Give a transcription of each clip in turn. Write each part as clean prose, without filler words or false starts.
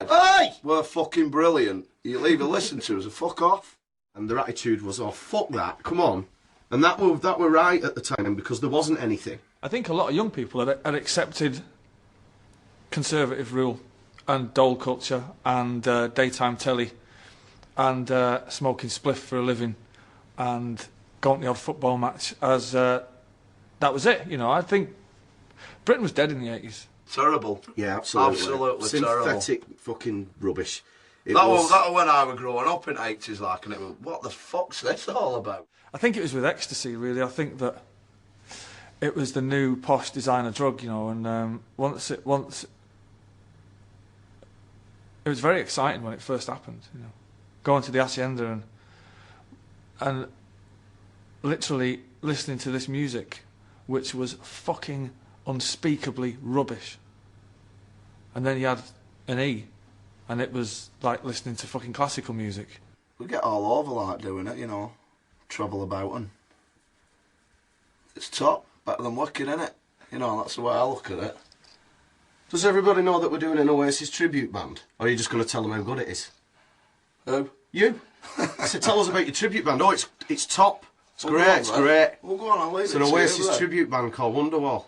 Hey! We're fucking brilliant. You'll either listen to us or fuck off. And their attitude was, oh, fuck that, come on. And that were right at the time because there wasn't anything. I think a lot of young people had accepted conservative rule and dole culture and daytime telly and smoking spliff for a living and going to the odd football match as that was it, you know. I think Britain was dead in the 80s. Terrible. Yeah, absolutely. Absolutely Synthetic terrible. Fucking rubbish. That was when I was growing up in the 80s, like, and it was, what the fuck's this all about? I think it was with ecstasy, really. I think that it was the new posh designer drug, you know, and once it was very exciting when it first happened, you know, going to the Hacienda and literally listening to this music, which was fucking unspeakably rubbish. And then you had an E, and it was like listening to fucking classical music. We get all over like doing it, you know, travel about and it's top, better than working, innit? You know, that's the way I look at it. Does everybody know that we're doing an Oasis tribute band? Or are you just going to tell them how good it is? Who? You. I said, tell us about your tribute band. Oh, it's top. It's Well, great, go on, it's then. great. Well, go on, I'll leave It's it an to you, Oasis then. tribute band called Wonderwall.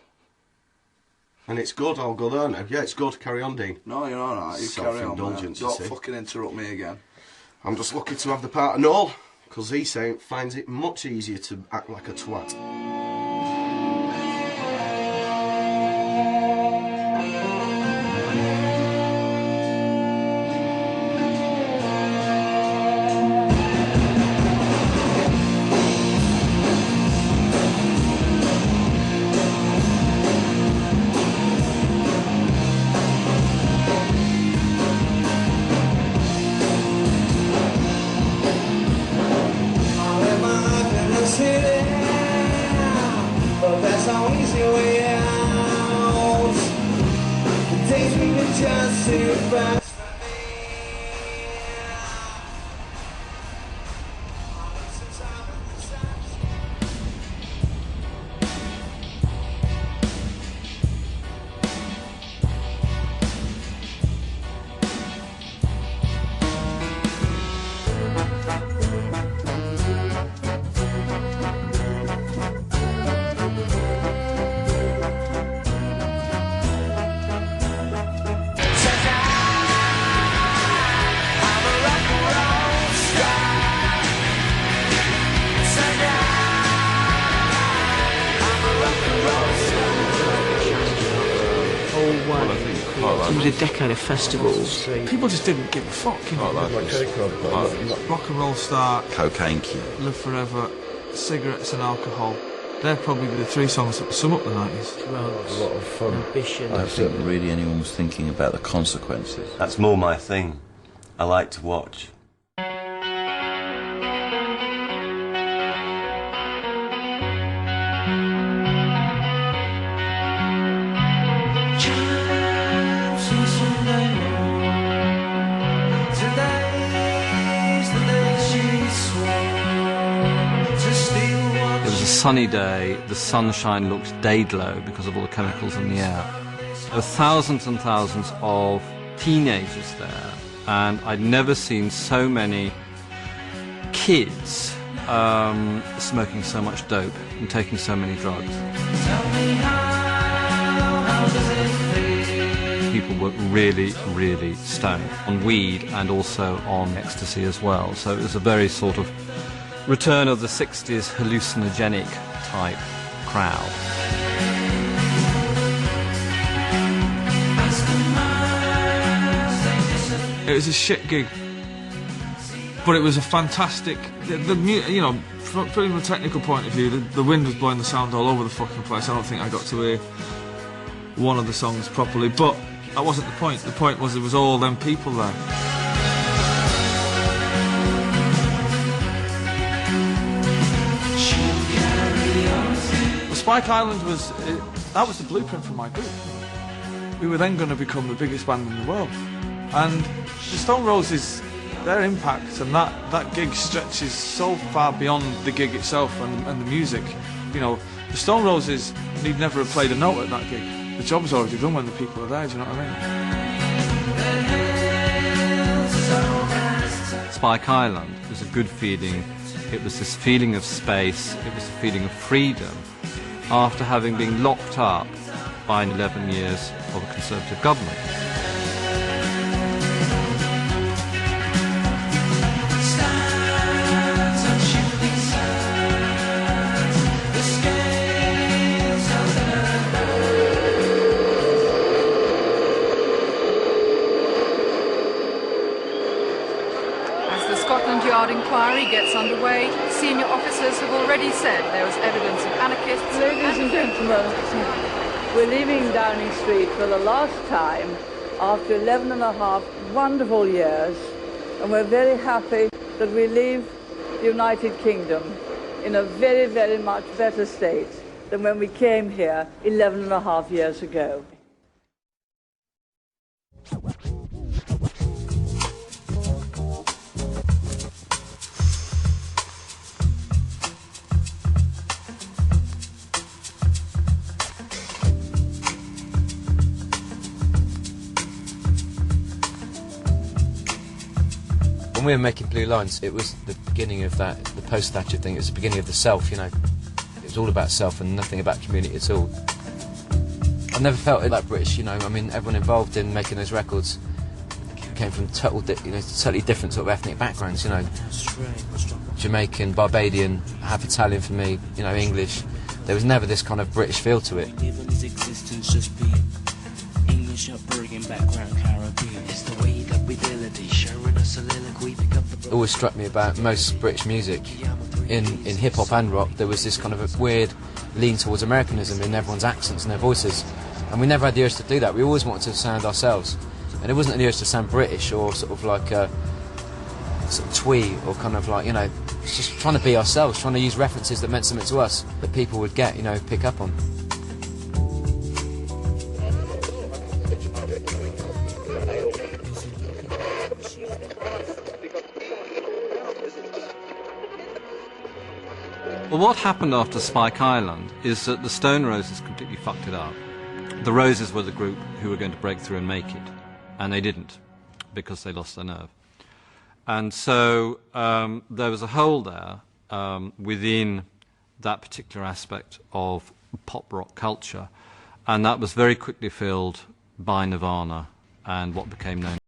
And it's good, I'll go there now. Yeah, it's good. Carry on, Dean. No, you're alright, you carry on, mate. Self-indulgence, you Don't see. fucking interrupt me again. I'm just lucky to have the part of Noel, because he finds it much easier to act like a twat. It was a decade of festivals. People just didn't give a fuck, you know. Rock and roll star, Cocaine Kid. Live Forever, cigarettes and alcohol. They're probably the three songs that sum up the 90s. Drugs, a lot of fun. Ambition. I don't think really anyone was thinking about the consequences. That's more my thing. I like to watch. It was a sunny day, the sunshine looked day-glow because of all the chemicals in the air. There were thousands and thousands of teenagers there, and I'd never seen so many kids smoking so much dope and taking so many drugs. People were really, really stoned on weed and also on ecstasy as well, so it was a very sort of return of the 60s hallucinogenic type crowd. It was a shit gig, but it was a fantastic. You know, from a technical point of view, the wind was blowing the sound all over the fucking place. I don't think I got to hear one of the songs properly, but that wasn't the point. The point was there was all them people there. Spike Island that was the blueprint for my group. We were then going to become the biggest band in the world. And the Stone Roses, their impact and that gig stretches so far beyond the gig itself and the music. You know, the Stone Roses need never have played a note at that gig. The job's already done when the people are there, do you know what I mean? Spike Island, it was a good feeling. It was this feeling of space, it was a feeling of freedom after having been locked up by 11 years of a Conservative government. The Scotland Yard inquiry gets underway. Senior officers have already said there was evidence of anarchists. Ladies and gentlemen, we're leaving Downing Street for the last time after 11 and a half wonderful years, and we're very happy that we leave the United Kingdom in a very, very much better state than when we came here 11 and a half years ago. When we were making Blue Lines, it was the beginning of that, the post-Thatcher thing. It was the beginning of the self, you know. It was all about self and nothing about community at all. I never felt like British, you know. I mean, everyone involved in making those records came from totally different sort of ethnic backgrounds, you know. Jamaican, Barbadian, half Italian for me, you know, English. There was never this kind of British feel to it. English upbringing, background Caribbean. It's the way that we ability, sharing a soliloquy, pick up the... Always struck me about most British music, in hip-hop and rock, there was this kind of a weird lean towards Americanism in everyone's accents and their voices. And we never had the urge to do that. We always wanted to sound ourselves. And it wasn't the urge to sound British or sort of like sort of twee or kind of like, you know, just trying to be ourselves, trying to use references that meant something to us that people would get, you know, pick up on. Well, what happened after Spike Island is that the Stone Roses completely fucked it up. The Roses were the group who were going to break through and make it, and they didn't, because they lost their nerve. And so there was a hole there within that particular aspect of pop rock culture, and that was very quickly filled by Nirvana and what became known